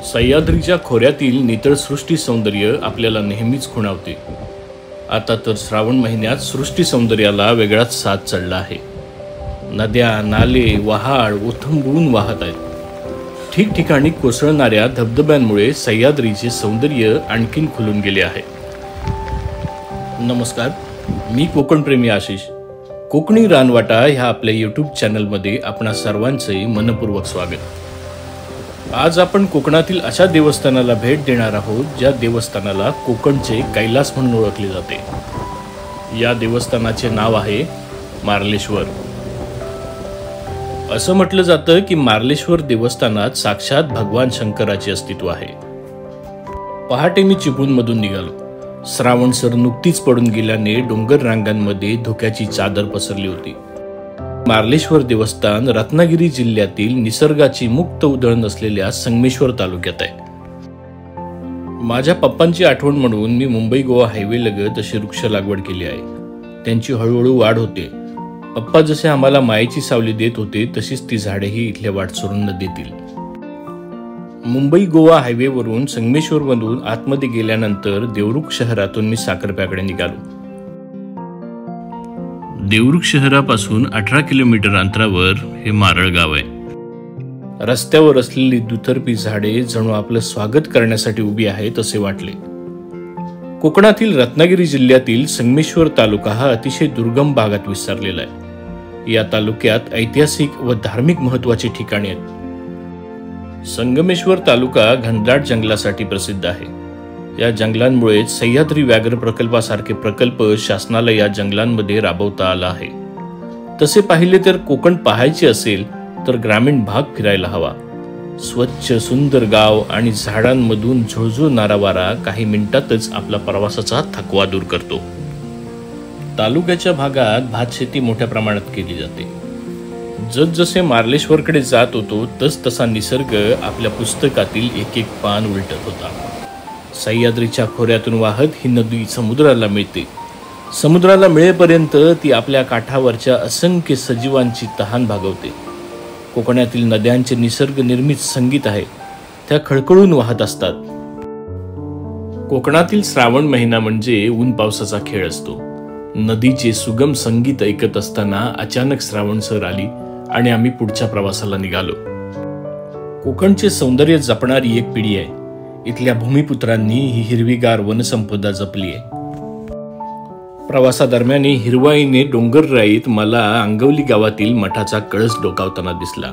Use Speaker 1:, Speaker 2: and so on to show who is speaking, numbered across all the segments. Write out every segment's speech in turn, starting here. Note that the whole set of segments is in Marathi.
Speaker 1: सह्याद्रीच्या खोऱ्यातील नितळ सृष्टी सौंदर्य आपल्याला नेहमीच खुणावते. आता तर श्रावण महिन्यात सृष्टी सौंदर्याला वेगळाच साज चढला आहे. नद्या, नाले, वहाड ओथंबून वाहत आहेत. ठिकठिकाणी कोसळणाऱ्या धबधब्यांमुळे सह्याद्रीचे सौंदर्य आणखीन खुलून गेले आहे. नमस्कार, मी कोकणप्रेमी आशिष. कोकणी रानवाटा ह्या आपल्या यूट्यूब चॅनलमध्ये आपणा सर्वांचे मनपूर्वक स्वागत. आज आपण कोकणातील अशा देवस्थानाला भेट देणार आहोत ज्या देवस्थानाला कोकणचे कैलास म्हणून ओळखले जाते. या देवस्थानाचे नाव आहे मार्लेश्वर. असं म्हटलं जातं की मार्लेश्वर देवस्थानात साक्षात भगवान शंकराचे अस्तित्व आहे. पहाटे मी चिपळूणमधून निघालो. श्रावणसर नुकतीच पडून गेल्याने डोंगर रांगांमध्ये धुक्याची चादर पसरली होती. मार्लेश्वर देवस्थान रत्नागिरी जिल्ह्यातील निसर्गाची मुक्त उधळण असलेल्या संगमेश्वर तालुक्यात आहे. माझ्या पप्पांची आठवण म्हणून मी मुंबई गोवा हायवे लगत अशी वृक्ष लागवड केली आहे. त्यांची हळूहळू वाढ होते. पप्पा जसे आम्हाला मायेची सावली देत होते तशीच ती झाडेही इथल्या वाटसरूंना देतील. मुंबई गोवा हायवेवरून संगमेश्वरमधून आतमध्ये गेल्यानंतर देवरुख शहरातून मी साखरप्याकडे निघालो. देवरुख शहरापासून 18 किलोमीटर अंतरावर हे मारळ गाव आहे. रस्त्यावर असलेली दुतर्फी झाडे जणू आपलं स्वागत करण्यासाठी उभी आहेत असे वाटले. कोकणातील रत्नागिरी जिल्ह्यातील संगमेश्वर तालुका हा अतिशय दुर्गम भागात विस्तारलेला आहे. या तालुक्यात ऐतिहासिक व धार्मिक महत्त्वाची ठिकाणे आहेत. संगमेश्वर तालुका घनदाट जंगलासाठी प्रसिद्ध आहे. या जंगलांमुळे सह्याद्री व्याघ्र प्रकल्पासारखे प्रकल्प शासनाला या जंगलांमध्ये राबवता आला आहे. तसे पाहिले तर कोकण पाहायचे असेल तर ग्रामीण भाग फिरायला हवा. स्वच्छ सुंदर गाव आणि झाडांमधून झुळझुळणारा वारा काही मिनिटातच आपला प्रवासाचा थकवा दूर करतो. तालुक्याच्या भागात भात शेती मोठ्या प्रमाणात केली जाते. जसजसे मार्लेश्वरकडे जात होतो तसा निसर्ग आपल्या पुस्तकातील एक एक पान उलटत होता. सह्याद्रीच्या खोऱ्यातून वाहत ही नदी समुद्राला मिळते. समुद्राला मिळेपर्यंत ती आपल्या काठावरच्या असंख्य सजीवांची तहान भागवते. कोकणातील नद्यांचे निसर्ग निर्मित संगीत आहे. त्या खळखळून वाहत असतात. कोकणातील श्रावण महिना म्हणजे ऊन पावसाचा खेळ असतो. नदीचे सुगम संगीत ऐकत असताना अचानक श्रावणसर आली आणि आम्ही पुढच्या प्रवासाला निघालो. कोकणचे सौंदर्य जपणारी एक पिढी आहे. इथल्या भूमिपुत्रांनी ही हिरवीगार वनसंपदा जपली आहे. प्रवासादरम्यान हिरवाईने डोंगरराईत मला अंगवली गावातील मठाचा कळस डोकावताना दिसला.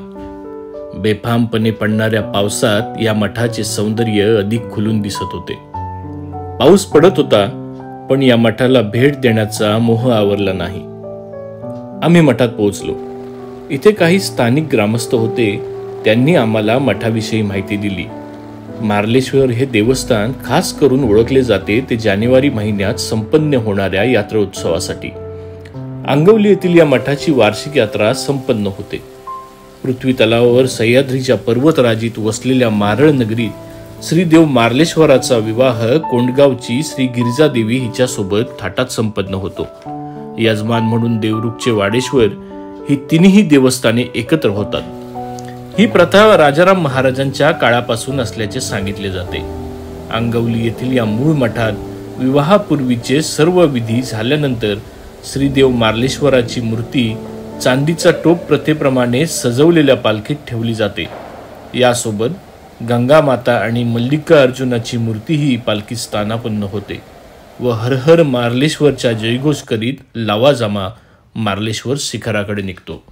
Speaker 1: बेफामपणे पडणाऱ्या पावसात या मठाचे सौंदर्य अधिक खुलून दिसत होते. पाऊस पडत होता पण या मठाला भेट देण्याचा मोह आवरला नाही. आम्ही मठात पोहोचलो. इथे काही स्थानिक ग्रामस्थ होते. त्यांनी आम्हाला मठाविषयी माहिती दिली. मार्लेश्वर हे देवस्थान खास करून ओळखले जाते ते जानेवारी महिन्यात संपन्न होणाऱ्या यात्रा उत्सवासाठी. अंगवली येथील या मठाची वार्षिक यात्रा संपन्न होते. पृथ्वी तलावावर सह्याद्रीच्या पर्वतराजीत वसलेल्या मारळ नगरीत श्रीदेव मार्लेश्वराचा विवाह कोंडगावची श्री गिरिजादेवी हिच्यासोबत थाटात संपन्न होतो. यजमान म्हणून देवरुखचे वाडेश्वर ही तिन्ही देवस्थाने एकत्र होतात. ही प्रथा राजाराम महाराजांच्या काळापासून असल्याचे सांगितले जाते. अंगवली येथील या मूळ मठात विवाहापूर्वीचे सर्व विधी झाल्यानंतर श्रीदेव मार्लेश्वराची मूर्ती चांदीचा टोप प्रथेप्रमाणे सजवलेल्या पालखीत ठेवली जाते. यासोबत गंगा माता आणि मल्लिका अर्जुनाची मूर्तीही पालखीत स्थानापन्न होते व हर हर मार्लेश्वरच्या जयघोष करीत लावाजामा मार्लेश्वर शिखराकडे निघतो.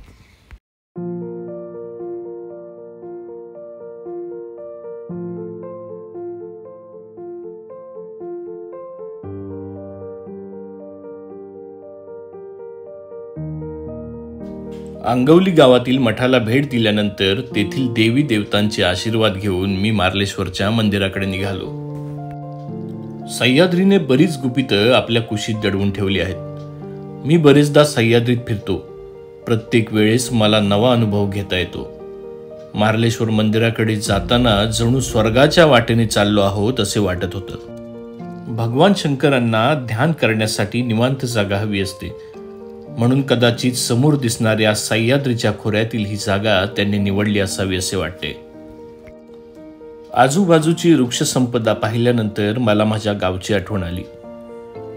Speaker 1: अंगवली गावातील मठाला भेट दिल्यानंतर तेथील देवी देवतांचे आशीर्वाद घेऊन मी मार्लेश्वरच्या मंदिराकडे निघालो. सह्याद्रीने बरीच गुपितं आपल्या कुशीत दडवून ठेवली आहेत. मी बरेचदा सह्याद्रीत फिरतो. प्रत्येक वेळेस मला नवा अनुभव घेता येतो. मार्लेश्वर मंदिराकडे जाताना जणू स्वर्गाच्या वाटेने चाललो आहोत असे वाटत होतं. भगवान शंकरांना ध्यान करण्यासाठी निवांत जागा हवी असते. म्हणून कदाचित समोर दिसणाऱ्या सह्याद्रीच्या खोऱ्यातील ही जागा त्यांनी निवडली असावी असे वाटते. आजूबाजूची वृक्षसंपदा पाहिल्यानंतर मला माझ्या गावची आठवण आली.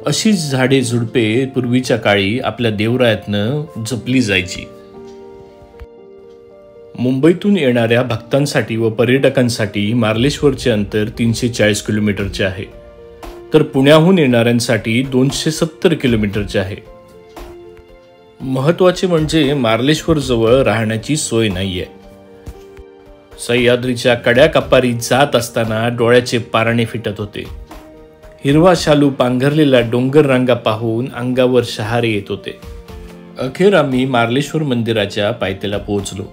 Speaker 1: अशीच झाडे झुडपे पूर्वीच्या काळी आपल्या देवरायातनं जपली जायची. मुंबईतून येणाऱ्या भक्तांसाठी व पर्यटकांसाठी मार्लेश्वरचे अंतर 340 किलोमीटरचे आहे, तर पुण्याहून येणाऱ्यांसाठी 270 किलोमीटरचे आहे. महत्त्वाचे म्हणजे मार्लेश्वर जवळ राहण्याची सोय नाहीये. सह्याद्रीच्या कड्याकपारी जात असताना डोळ्याचे पारणे फिटत होते. हिरवा शालू पांघरलेला डोंगर रांगा पाहून अंगावर शहारे येत होते. अखेर आम्ही मार्लेश्वर मंदिराच्या पायथ्याला पोहोचलो.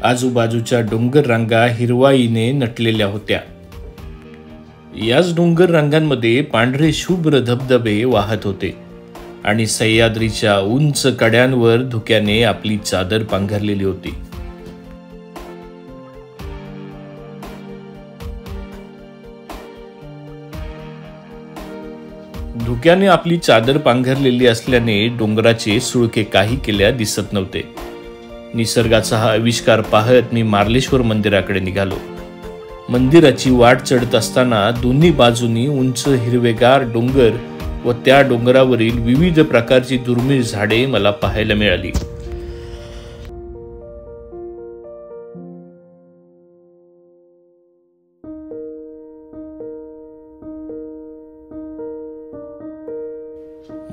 Speaker 1: आजूबाजूच्या डोंगर रांगा हिरवाईने नटलेल्या होत्या. याच डोंगर रांगांमध्ये पांढरे शुभ्र धबधबे वाहत होते आणि सह्याद्रीच्या उंच कड्यांवर धुक्याने आपली चादर पांघरलेली होती. धुक्याने आपली चादर पांघरलेली असल्याने डोंगराचे सुळके काही केल्या दिसत नव्हते. निसर्गाचा हा आविष्कार पाहत मी मार्लेश्वर मंदिराकडे निघालो. मंदिराची वाट चढत असताना दोन्ही बाजूनी उंच हिरवेगार डोंगर व त्या डोंगरावरील विविध प्रकारची दुर्मिळ झाडे मला पाहायला मिळाली.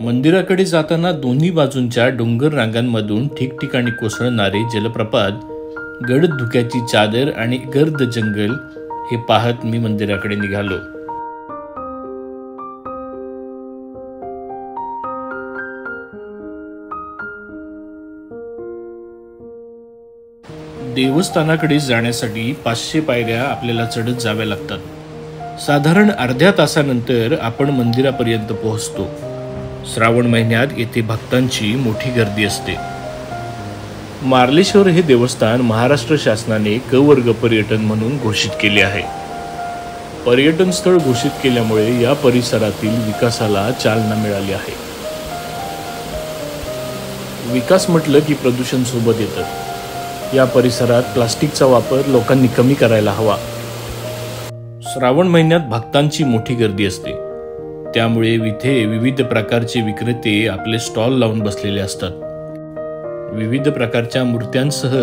Speaker 1: मंदिराकडे जाताना दोन्ही बाजूंच्या डोंगर रांगांमधून ठिकठिकाणी कोसळणारे जलप्रपात, गडद धुक्याची चादर आणि गर्द जंगल हे पाहत मी मंदिराकडे निघालो. देवस्थानाकडे जाण्यासाठी 500 पायऱ्या आपल्याला चढत जाव्या लागतात. साधारण अर्ध्या तासानंतर आपण मंदिरापर्यंत पोहोचतो. श्रावण महिन्यात येथे भक्तांची मोठी गर्दी असते. मार्लेश्वर हे देवस्थान महाराष्ट्र शासनाने क वर्ग पर्यटन म्हणून घोषित केले आहे. पर्यटन स्थळ घोषित केल्यामुळे या परिसरातील विकासाला चालना मिळाली आहे. विकास म्हटलं की प्रदूषण सोबत येतं. या परिसरात प्लास्टिकचा वापर लोकांनी कमी करायला हवा. श्रावण महिन्यात भक्तांची मोठी गर्दी असते, त्यामुळे इथे विविध प्रकारचे विक्रेते आपले स्टॉल लावून बसलेले असतात. विविध प्रकारच्या मूर्त्यांसह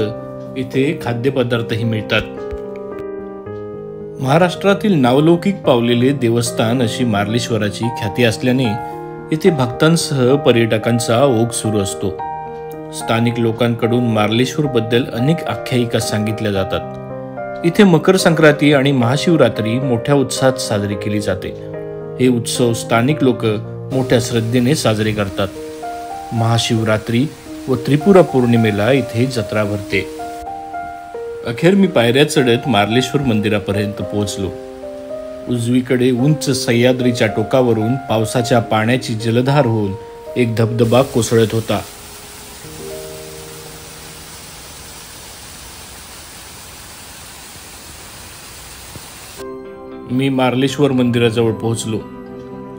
Speaker 1: इथे खाद्यपदार्थही मिळतात. महाराष्ट्रातील नावलौकिक पावलेले देवस्थान अशी मार्लेश्वराची ख्याती असल्याने इथे भक्तांसह पर्यटकांचा ओघ सुरू असतो. स्थानिक लोकांकडून मार्लेश्वर बद्दल अनेक आख्यायिका सांगितल्या जातात. इथे मकर संक्रांती आणि महाशिवरात्री मोठ्या उत्साहात साजरी केली जाते. हे उत्सव स्थानिक लोक मोठ्या श्रद्धेने साजरे करतात. महाशिवरात्री व त्रिपुरा पौर्णिमेला इथे जत्रा भरते. अखेर मी पायऱ्या चढत मार्लेश्वर मंदिरापर्यंत पोहोचलो. उजवीकडे उंच सह्याद्रीच्या टोकावरून पावसाच्या पाण्याची जलधार होऊन एक धबधबा कोसळत होता. मी मार्लेश्वर मंदिराजवळ पोहोचलो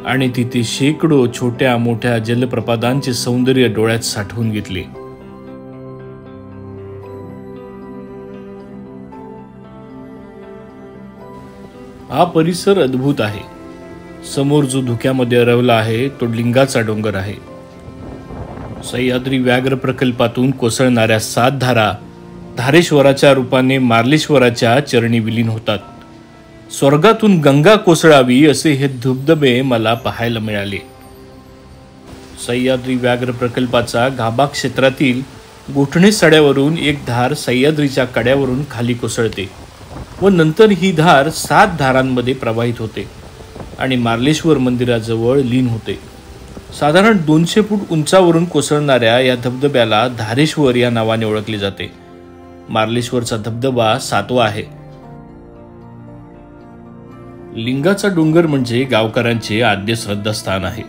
Speaker 1: आणि तिथे शेकडो छोट्या मोठ्या जलप्रपातांचे सौंदर्य डोळ्यात साठवून घेतले. हा परिसर अद्भुत आहे. समोर जो धुक्यामध्ये हरवला आहे तो लिंगाचा डोंगर आहे. सह्याद्री व्याघ्र प्रकल्पातून कोसळणाऱ्या 7 धारा धारेश्वराच्या रूपाने मार्लेश्वराच्या चरणी विलीन होतात. स्वर्गातून गंगा कोसळावी असे हे धबधबे मला पाहायला मिळाले. सह्याद्री व्याघ्र प्रकल्पाचा गाभा क्षेत्रातील गोठणे सड्यावरून एक धार सह्याद्रीच्या कड्यावरून खाली कोसळते व नंतर ही धार 7 धारांमध्ये प्रवाहित होते आणि मार्लेश्वर मंदिराजवळ लीन होते. साधारण 200 फूट उंचावरून कोसळणाऱ्या या धबधब्याला धारेश्वर या नावाने ओळखले जाते. मार्लेश्वरचा धबधबा 7वा आहे. लिंगाचा डोंगर म्हणजे गावकऱ्यांचे आद्य श्रद्धास्थान आहे.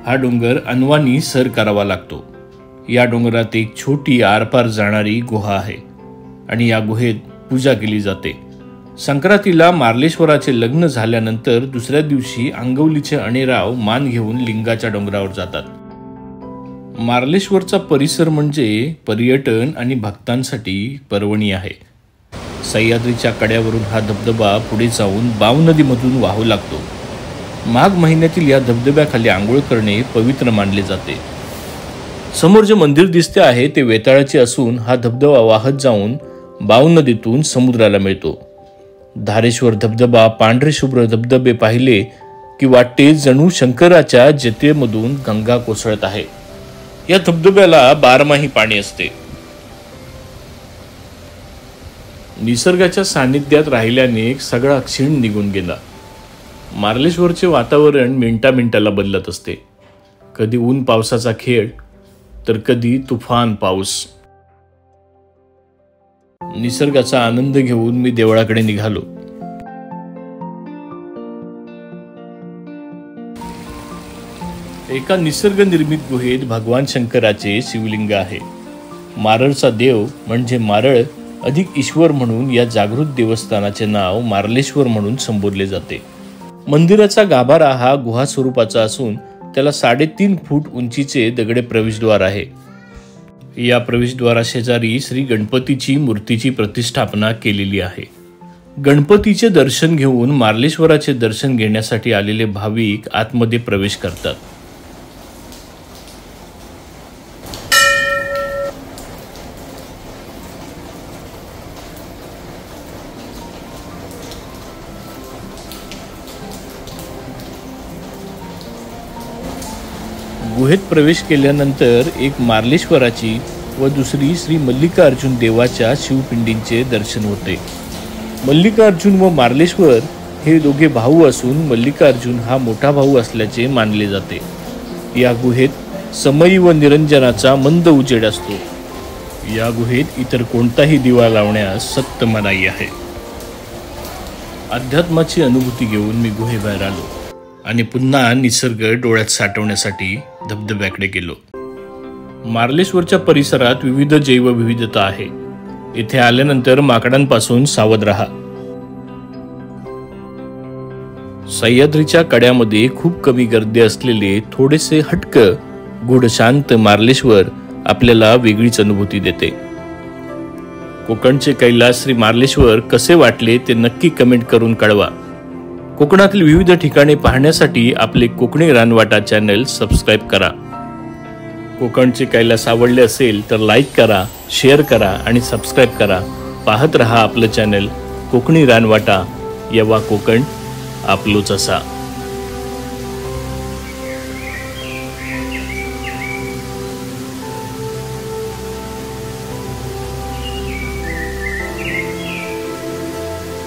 Speaker 1: हा डोंगर अनवाणी सर करावा लागतो. या डोंगरात एक छोटी आरपार जाणारी गुहा आहे आणि या गुहेत पूजा केली जाते. संक्रांतीला मार्लेश्वराचे लग्न झाल्यानंतर दुसऱ्या दिवशी अंगवलीचे अणेराव मान घेऊन लिंगाच्या डोंगरावर जातात. मार्लेश्वरचा परिसर म्हणजे पर्यटन आणि भक्तांसाठी पर्वणी आहे. सह्याद्रीच्या कड्यावरून हा धबधबा पुढे जाऊन बाव नदीमधून वाहू लागतो. माघ महिन्यातील या धबधब्याखाली आंघोळ करणे पवित्र मानले जाते. समोर जे मंदिर दिसते आहे ते वेताळाचे असून हा धबधबा वाहत जाऊन बाव नदीतून समुद्राला मिळतो. धारेश्वर धबधबा, पांढरे शुभ्र धबधबे पाहिले की वाटते जणू शंकराच्या जटेमधून गंगा कोसळत आहे. या धबधब्याला बारमाही पाणी असते. निसर्गाच्या सानिध्यात राहिल्याने सगळा क्षीण निघून गेला. मार्लेश्वरचे वातावरण मिनिटाला बदलत असते. कधी ऊन पावसाचा खेळ तर कधी तुफान पाऊस. निसर्गाचा आनंद घेऊन मी देवळाकडे निघालो. एका निसर्ग निर्मित गुहेत भगवान शंकराचे शिवलिंग आहे. मारळचा देव म्हणजे मारळ अधिक ईश्वर म्हणून या जागृत देवस्थानाचे नाव मार्लेश्वर म्हणून संबोधले जाते. मंदिराचा गाभारा हा गुहा स्वरूपाचा असून त्याला 3.5 फूट उंचीचे दगडी प्रवेशद्वार आहे. या प्रवेशद्वारा शेजारी श्री गणपतीची मूर्तीची प्रतिष्ठापना केलेली आहे. गणपतीचे दर्शन घेऊन मार्लेश्वराचे दर्शन घेण्यासाठी आलेले भाविक आतमध्ये प्रवेश करतात. गुहेत प्रवेश केल्यानंतर एक मार्लेश्वराची व दुसरी श्री मल्लिकार्जुन देवाच्या शिवपिंडींचे दर्शन होते. मल्लिकार्जुन व मार्लेश्वर हे दोघे भाऊ असून मल्लिकार्जुन हा मोठा भाऊ असल्याचे मानले जाते. या गुहेत समई व निरंजनाचा मंद उजेड असतो. या गुहेत इतर कोणताही दिवा लावण्यास सक्त मनाई आहे. अध्यात्माची अनुभूती घेऊन मी गुहेबाहेर आलो आणि पुन्हा निसर्ग डोळ्यात साठवण्यासाठी धबधब्याकडे गेलो. मार्लेश्वरच्या परिसरात विविध जैवविविधता आहे. इथे आल्यानंतर माकडांपासून सावध राहा. सह्याद्रीच्या कड्यामध्ये खूप कमी गर्दी असलेले थोडेसे हटकं गूढ शांत मार्लेश्वर आपल्याला वेगळीच अनुभूती देते. कोकणचे कैलास श्री मार्लेश्वर कसे वाटले ते नक्की कमेंट करून कळवा. कोकणातील विविध ठिकाणे पाहण्यासाठी आपले कोकणी रानवाटा चॅनल सबस्क्राईब करा. कोकणचे कैलास आवडले असेल तर लाईक करा, शेअर करा आणि सबस्क्राईब करा. पाहत रहा आपलं चॅनल कोकणी रानवाटा. यवा कोकण आपलोच असा.